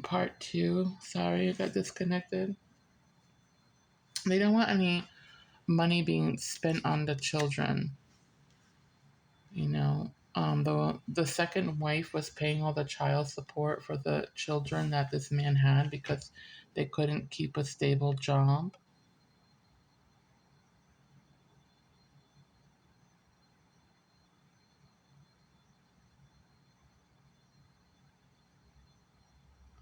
Part two. Sorry, I got disconnected. They don't want any money being spent on the children. The second wife was paying all the child support for the children that this man had because they couldn't keep a stable job.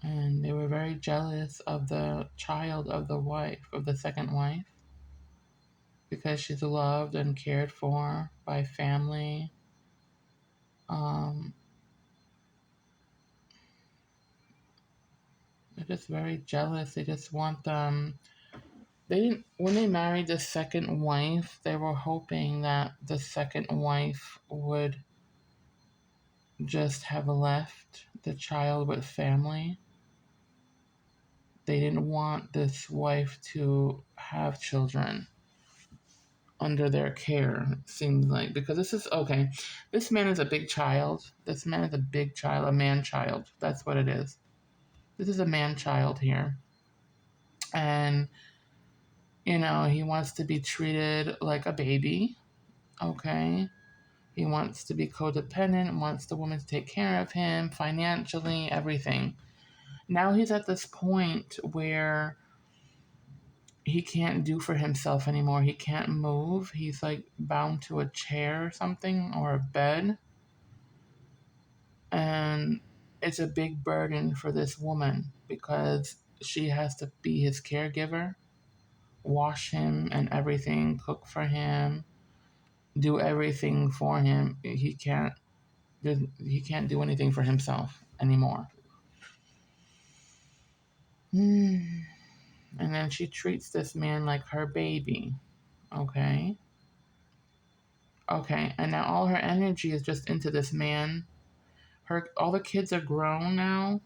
And they were very jealous of the child of the wife, of the second wife, because she's loved and cared for by family. Um, they're just very jealous. They just want them. They didn't. When they married the second wife, they were hoping that the second wife would just have left the child with family. They didn't want this wife to have children under their care, it seems like. Because this is okay. This man is a big child. This man is a big child, a man child. That's what it is. This is a man child here. And, he wants to be treated like a baby. Okay. He wants to be codependent, wants the woman to take care of him financially, everything. Now he's at this point where he can't do for himself anymore. He can't move. He's like bound to a chair or something or a bed. And it's a big burden for this woman because she has to be his caregiver, wash him and everything, cook for him, do everything for him. He can't do anything for himself anymore. And then she treats this man like her baby. Okay. Okay. And now all her energy is just into this man. All the kids are grown now.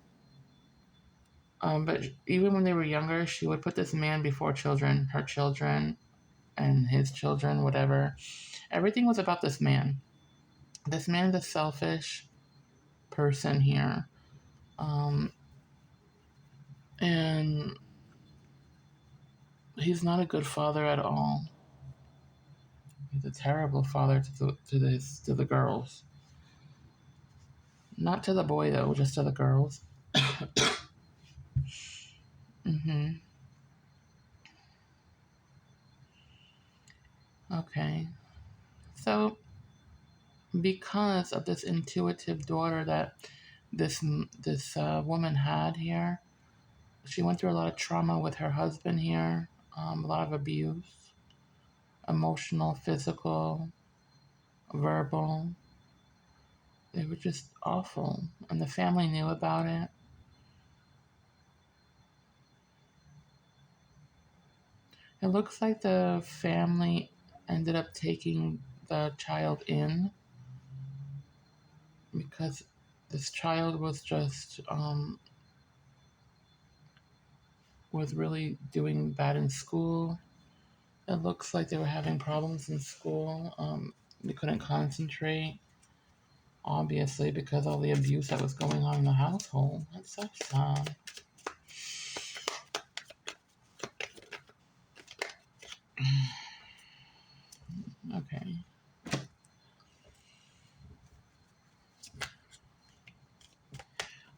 But even when they were younger, she would put this man before children, her children, and his children, whatever. Everything was about this man. This man is a selfish person here. Um, and he's not a good father at all. He's a terrible father to the girls. Not to the boy though, just to the girls. hmm Okay. So because of this intuitive daughter that this woman had here, she went through a lot of trauma with her husband here, a lot of abuse, emotional, physical, verbal. They were just awful, and the family knew about it. It looks like the family ended up taking the child in because this child was really doing bad in school. It looks like they were having problems in school. They couldn't concentrate, obviously, because all the abuse that was going on in the household. That's so sad. Okay.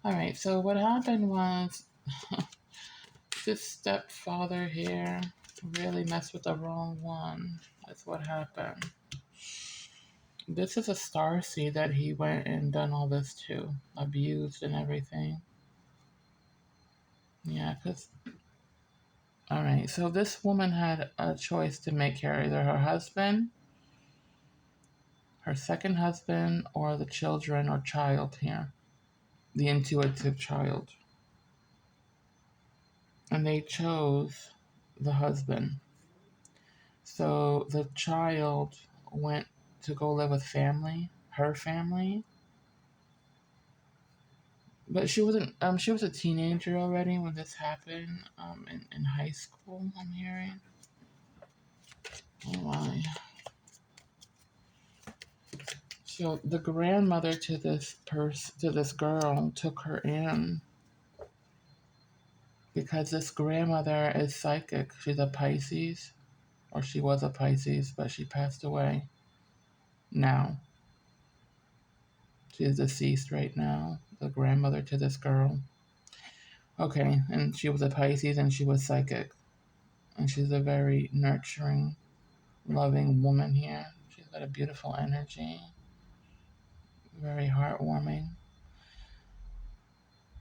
All right. So what happened was this stepfather here really messed with the wrong one. That's what happened. This is a star seed that he went and done all this to, abused and everything. Yeah, because all right. So this woman had a choice to make here: either her husband, her second husband, or the children or child here, the intuitive child. And they chose the husband. So the child went to go live with family, her family. But she wasn't. She was a teenager already when this happened. In high school, I'm hearing. Oh my. So the grandmother to this girl took her in, because this grandmother is psychic. She's a Pisces, or she was a Pisces, but she passed away now. She is deceased right now, the grandmother to this girl. Okay, and she was a Pisces and she was psychic. And she's a very nurturing, loving woman here. She's got a beautiful energy, very heartwarming.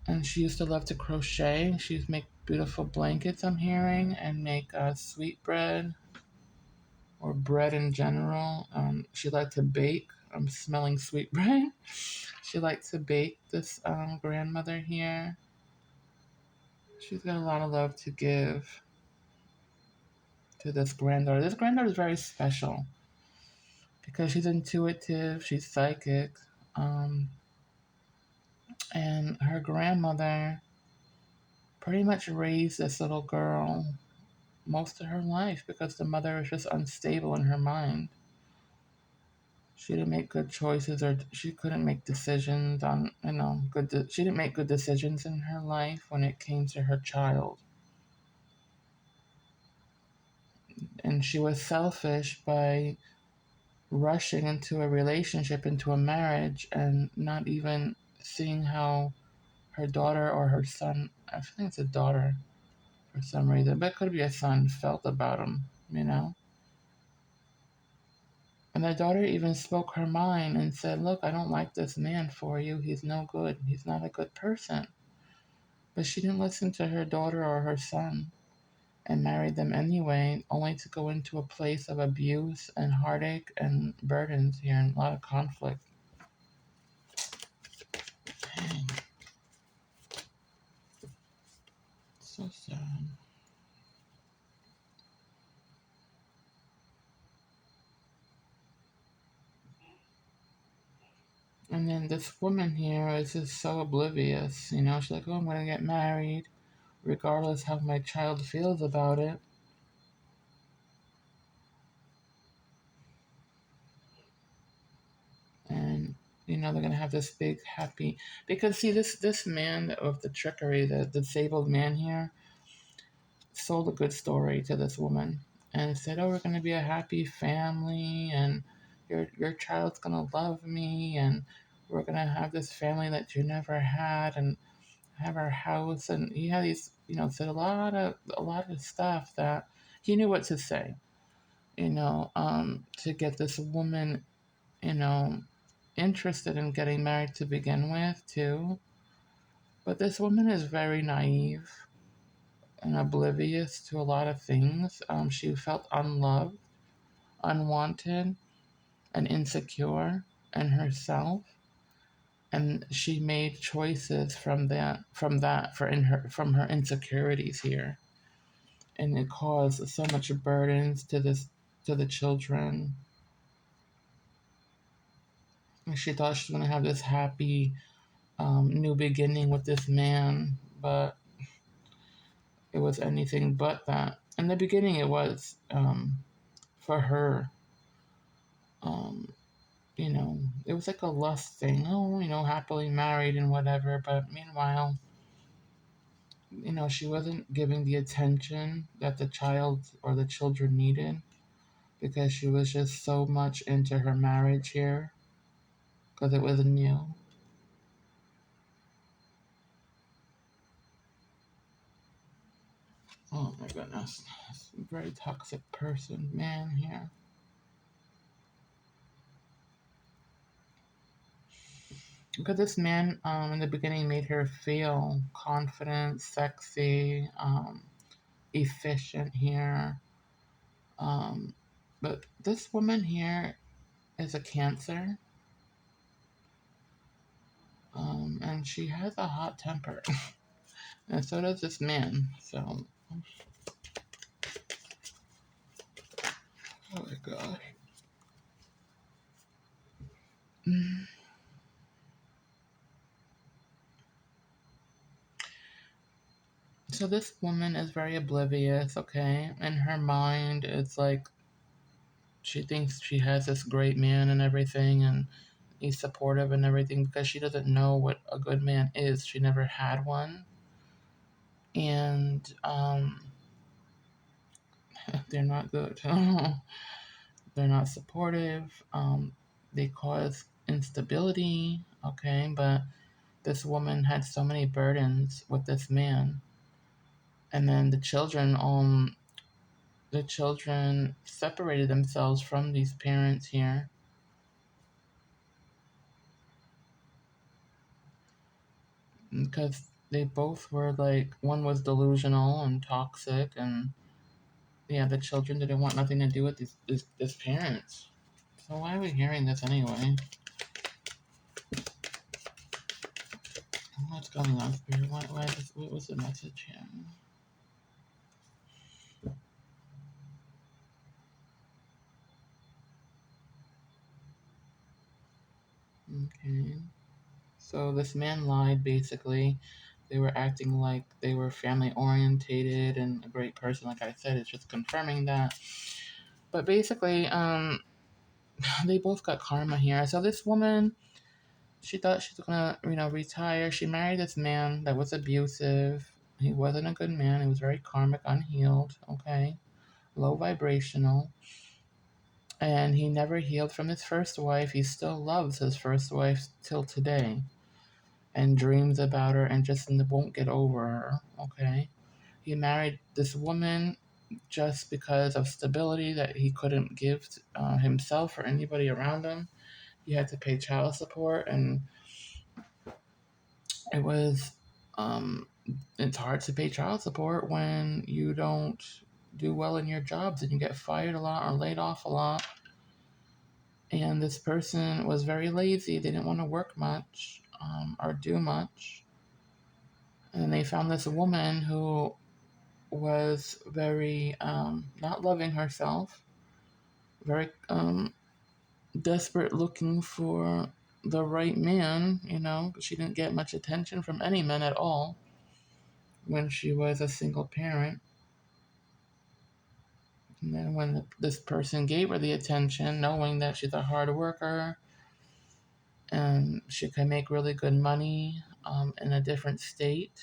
And she used to love to crochet. She used to make beautiful blankets, I'm hearing, and make sweet bread or bread in general. She liked to bake. I'm smelling sweet bread. She liked to bake, this grandmother here. She's got a lot of love to give to this granddaughter. This granddaughter is very special because she's intuitive, she's psychic, um, and her grandmother pretty much raised this little girl most of her life because the mother was just unstable in her mind. She didn't make good choices, or she couldn't make decisions on, she didn't make good decisions in her life when it came to her child. And she was selfish by rushing into a relationship, into a marriage, and not even seeing how her daughter or her son, I think it's a daughter for some reason, but it could be a son, felt about him. And the daughter even spoke her mind and said, "Look, I don't like this man for you. He's no good. He's not a good person." But she didn't listen to her daughter or her son and married them anyway, only to go into a place of abuse and heartache and burdens here and a lot of conflict. Dang, so sad. And then this woman here is just so oblivious. She's like, "Oh, I'm going to get married, regardless how my child feels about it." And they're gonna have this big happy, because see, this man of the trickery, the disabled man here, sold a good story to this woman and said, "Oh, we're gonna be a happy family, and your child's gonna love me, and we're gonna have this family that you never had, and have our house." And he had these, said a lot of stuff that he knew what to say, to get this woman, you know interested in getting married to begin with, too. But this woman is very naive and oblivious to a lot of things. She felt unloved, unwanted, and insecure in herself, and she made choices from her insecurities here, and it caused so much burdens to the children. And she thought she was gonna have this happy new beginning with this man, but it was anything but that. In the beginning, it was, for her. Um, it was like a lust thing. Oh, happily married and whatever. But meanwhile, she wasn't giving the attention that the child or the children needed, because she was just so much into her marriage here because it was new. Oh my goodness. Very toxic person, man, here. Because this man, in the beginning, made her feel confident, sexy, efficient here. Um, but this woman here is a Cancer, and she has a hot temper, and so does this man. So, oh my gosh. Mm. So this woman is very oblivious, okay? In her mind, it's like she thinks she has this great man and everything, and he's supportive and everything, because she doesn't know what a good man is. She never had one. and they're not good. They're not supportive. They cause instability. Okay, but this woman had so many burdens with this man, and then the children separated themselves from these parents here because they both were like, one was delusional and toxic, and yeah, the children didn't want nothing to do with these parents. So why are we hearing this anyway? What's going on, Spirit? What was the message here? Okay. So this man lied basically. They were acting like they were family orientated and a great person. Like I said, it's just confirming that. But basically, they both got karma here. So this woman, she thought she was gonna, retire. She married this man that was abusive. He wasn't a good man. He was very karmic, unhealed. Okay, low vibrational, and he never healed from his first wife. He still loves his first wife till today, and dreams about her, and just won't get over her. Okay, he married this woman just because of stability that he couldn't give himself or anybody around him. He had to pay child support, and it was um, it's hard to pay child support when you don't do well in your jobs and you get fired a lot or laid off a lot. And this person was very lazy. They didn't want to work much or do much. And they found this woman who was very not loving herself, very desperate, looking for the right man. She didn't get much attention from any men at all when she was a single parent. And then when this person gave her the attention, knowing that she's a hard worker and she can make really good money in a different state,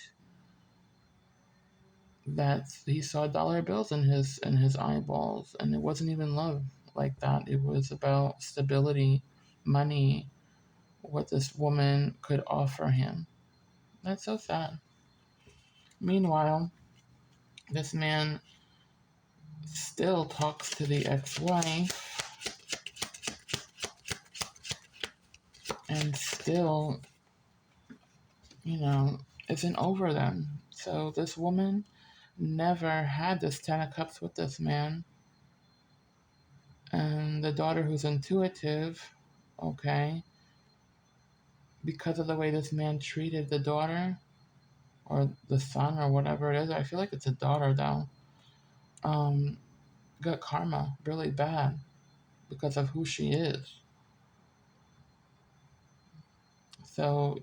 that he saw dollar bills in his eyeballs, and it wasn't even love like that. It was about stability, money, what this woman could offer him. That's so sad. Meanwhile, this man still talks to the ex-wife and still, you know, isn't over them. So this woman never had this Ten of Cups with this man. And the daughter who's intuitive, okay, because of the way this man treated the daughter or the son or whatever it is, I feel like it's a daughter though, um, got karma really bad because of who she is. So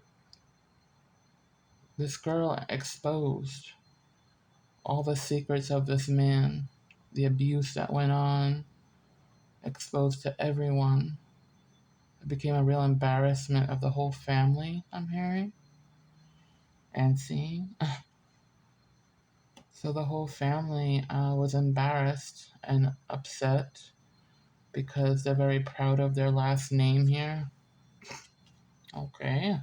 this girl exposed all the secrets of this man, the abuse that went on, exposed to everyone. It became a real embarrassment of the whole family, I'm hearing and seeing. So the whole family was embarrassed and upset because they're very proud of their last name here. Okay.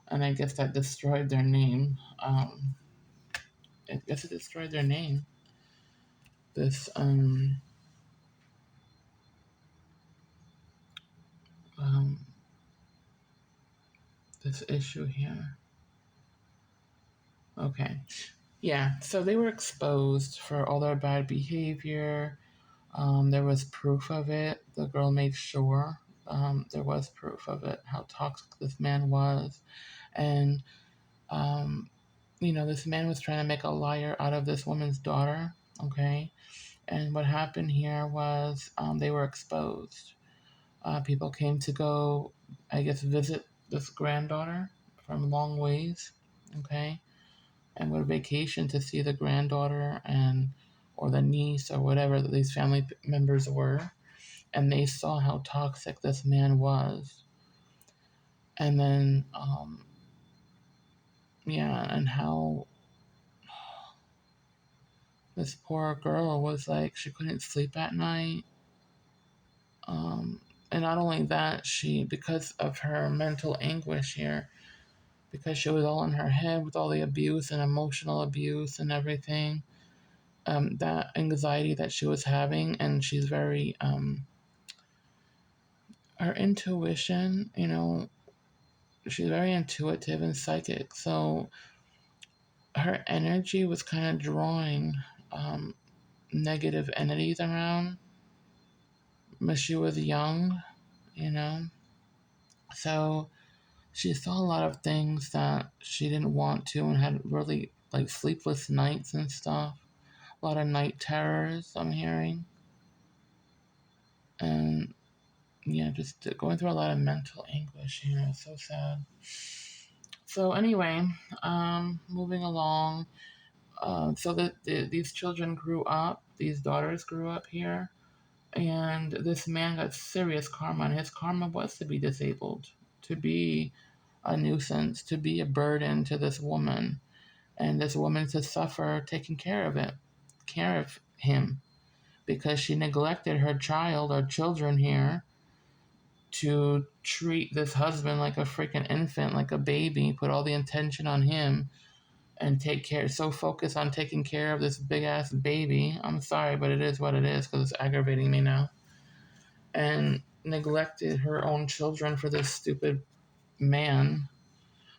And I guess that destroyed their name. I guess it destroyed their name. This um this issue here. Okay. Yeah, so they were exposed for all their bad behavior. There was proof of it. The girl made sure there was proof of it, how toxic this man was. And, um, this man was trying to make a liar out of this woman's daughter, okay? And what happened here was they were exposed. People came to go, I guess, visit this granddaughter from long ways, okay? And would vacation to see the granddaughter and or the niece or whatever that these family members were, and they saw how toxic this man was, and then yeah, and how This poor girl was like, she couldn't sleep at night. Um, and not only that, because of her mental anguish here, because she was all in her head with all the abuse and emotional abuse and everything, that anxiety that she was having, and she's very, her intuition, she's very intuitive and psychic. So her energy was kind of drawing um, negative entities around, but she was young, you know. So she saw a lot of things that she didn't want to and had really like sleepless nights and stuff. A lot of night terrors I'm hearing. And yeah, just going through a lot of mental anguish, it's so sad. So anyway, moving along. So these children grew up, these daughters grew up here, and this man got serious karma, and his karma was to be disabled, to be a nuisance, to be a burden to this woman, and this woman to suffer taking care of him, because she neglected her child or children here to treat this husband like a freaking infant, like a baby, put all the intention on him and take care, so focused on taking care of this big ass baby. I'm sorry, but it is what it is because it's aggravating me now. And neglected her own children for this stupid man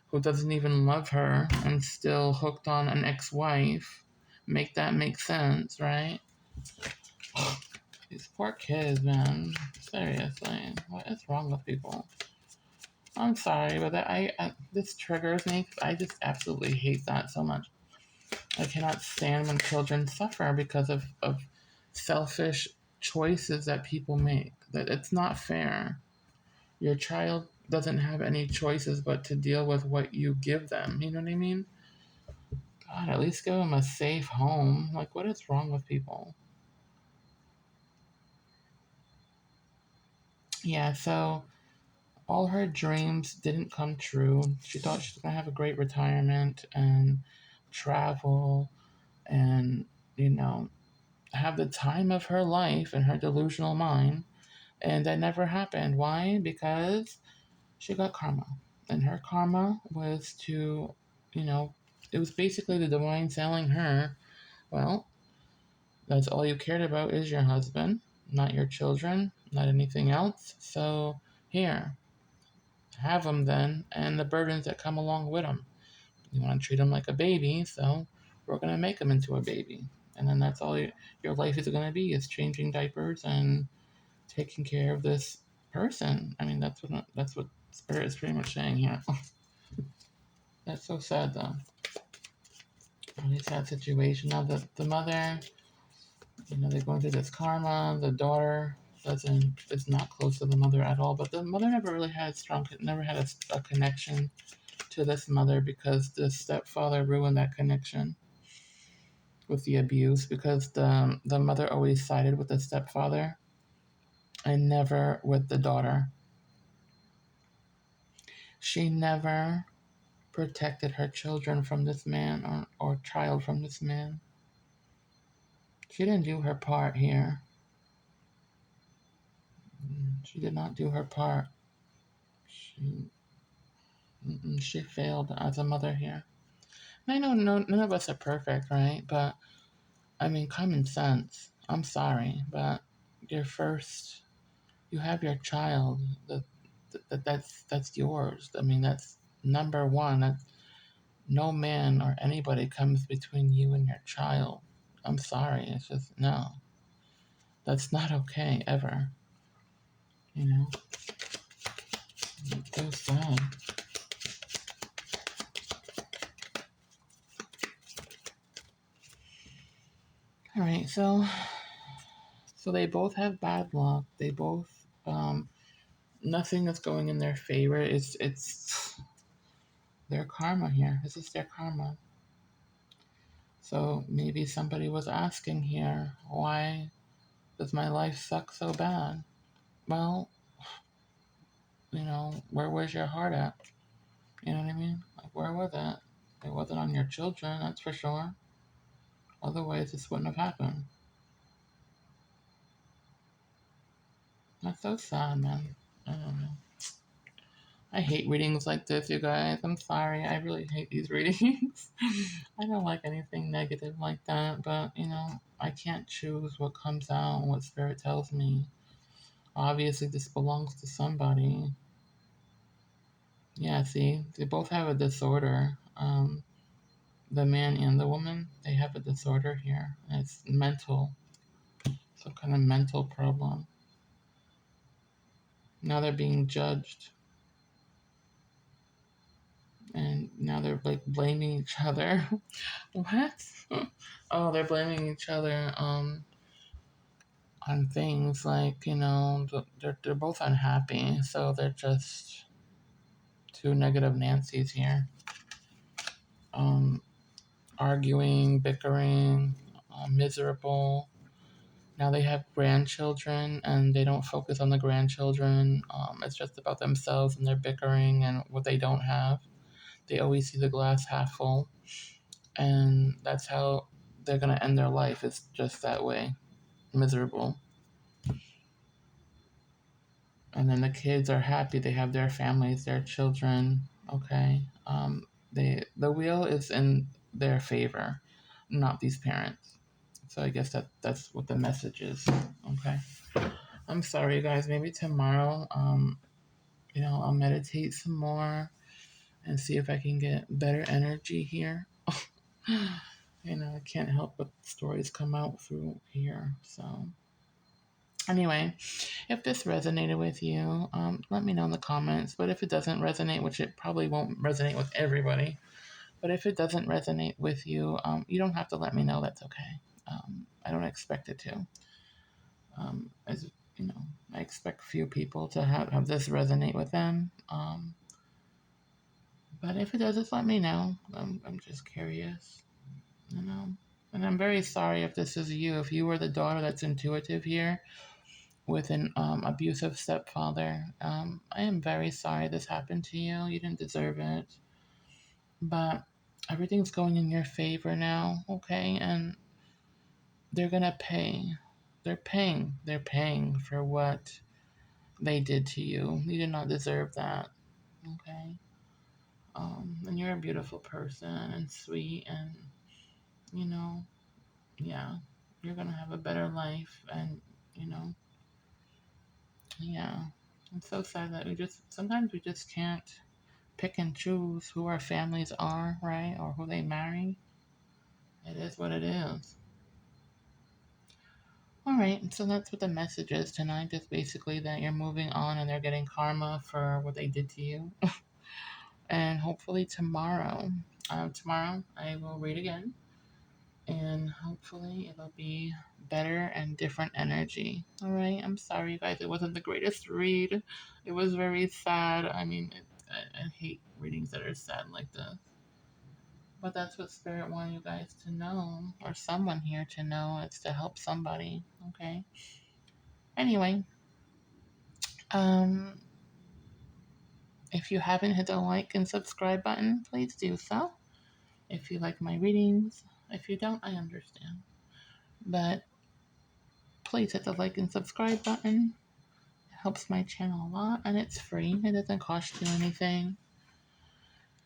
who doesn't even love her and still hooked on an ex wife. Make that make sense, right? These poor kids, man. Seriously. What is wrong with people? I'm sorry, but this triggers me because I just absolutely hate that so much. I cannot stand when children suffer because of selfish choices that people make. That it's not fair. Your child doesn't have any choices but to deal with what you give them. You know what I mean? God, at least give them a safe home. Like, what is wrong with people? Yeah, so all her dreams didn't come true. She thought she was going to have a great retirement and travel and, you know, have the time of her life in her delusional mind. And that never happened. Why? Because she got karma. And her karma was to, you know, it was basically the divine telling her, well, that's all you cared about is your husband, not your children, not anything else. So here, have him then, and the burdens that come along with him. You want to treat him like a baby, so we're going to make him into a baby. And then that's all your life is going to be, is changing diapers and taking care of this person. I mean, that's what Spirit is pretty much saying here. That's so sad, though. Really sad situation. Now the mother, they're going through this karma. The daughter doesn't is not close to the mother at all. But the mother never really had never had a connection to this mother because the stepfather ruined that connection with the abuse, because the mother always sided with the stepfather and never with the daughter. She never protected her children from this man, or child from this man. She didn't do her part here. She did not do her part. She, she failed as a mother here. And I know none of us are perfect, right? But I mean, common sense. I'm sorry, but your first, you have your child. That's yours. I mean, that's number one. No man or anybody comes between you and your child. I'm sorry. It's just no. That's not okay ever. You know, it's so sad. All right, so they both have bad luck. They both nothing is going in their favor. It's their karma here. This is their karma. So maybe somebody was asking here, why does my life suck so bad? Well, where was your heart at? You know what I mean? Like, where was it? It wasn't on your children, that's for sure. Otherwise, this wouldn't have happened. That's so sad, man. I don't know. I hate readings like this, you guys. I'm sorry. I really hate these readings. I don't like anything negative like that, but I can't choose what comes out and what spirit tells me. Obviously, this belongs to somebody. Yeah, see, they both have a disorder. The man and the woman, they have a disorder here. It's mental, some kind of mental problem. Now they're being judged, and now they're like blaming each other. What? Oh, they're blaming each other on things like they're both unhappy, so they're just two negative Nancy's here, um, arguing, bickering, miserable. Now they have grandchildren, and they don't focus on the grandchildren. It's just about themselves and their bickering and what they don't have. They always see the glass half full, and that's how they're gonna end their life. It's just that way, miserable. And then the kids are happy. They have their families, their children. Okay, the wheel is in their favor, not these parents. So I guess that's what the message is. Okay. I'm sorry, guys. Maybe tomorrow, I'll meditate some more and see if I can get better energy here. I can't help but stories come out through here. So, anyway, if this resonated with you, let me know in the comments. But if it doesn't resonate, which it probably won't resonate with everybody, but if it doesn't resonate with you, you don't have to let me know. That's okay. I don't expect it to. As you know, I expect few people to have this resonate with them. But if it does, just let me know. I'm just curious, you know. And I'm very sorry if this is you. If you were the daughter that's intuitive here with an abusive stepfather, I am very sorry this happened to you. You didn't deserve it. But everything's going in your favor now, okay? And they're gonna pay. They're paying for what they did to you. You did not deserve that, okay? And you're a beautiful person and sweet, and you know, yeah, you're gonna have a better life, and you know, yeah. It's so sad that sometimes we just can't pick and choose who our families are, right? Or who they marry. It is what it is. All right, so that's what the message is tonight. Just basically that you're moving on and they're getting karma for what they did to you. And hopefully tomorrow I will read again, and hopefully it'll be better and different energy. All right, I'm sorry, you guys. It wasn't the greatest read. It was very sad. I mean, I hate readings that are sad like this. But that's what Spirit wanted you guys to know, or someone here to know. It's to help somebody. Okay. Anyway, um, if you haven't hit the like and subscribe button, please do so. If you like my readings, if you don't, I understand. But please hit the like and subscribe button. It helps my channel a lot, and it's free. It doesn't cost you anything.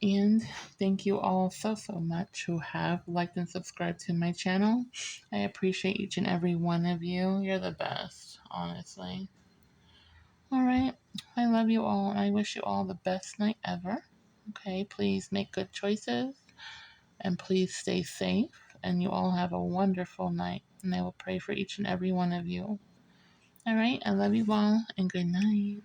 And thank you all so, so much who have liked and subscribed to my channel. I appreciate each and every one of you. You're the best, honestly. All right. I love you all, and I wish you all the best night ever. Okay, please make good choices, and please stay safe. And you all have a wonderful night. And I will pray for each and every one of you. All right. I love you all, and good night.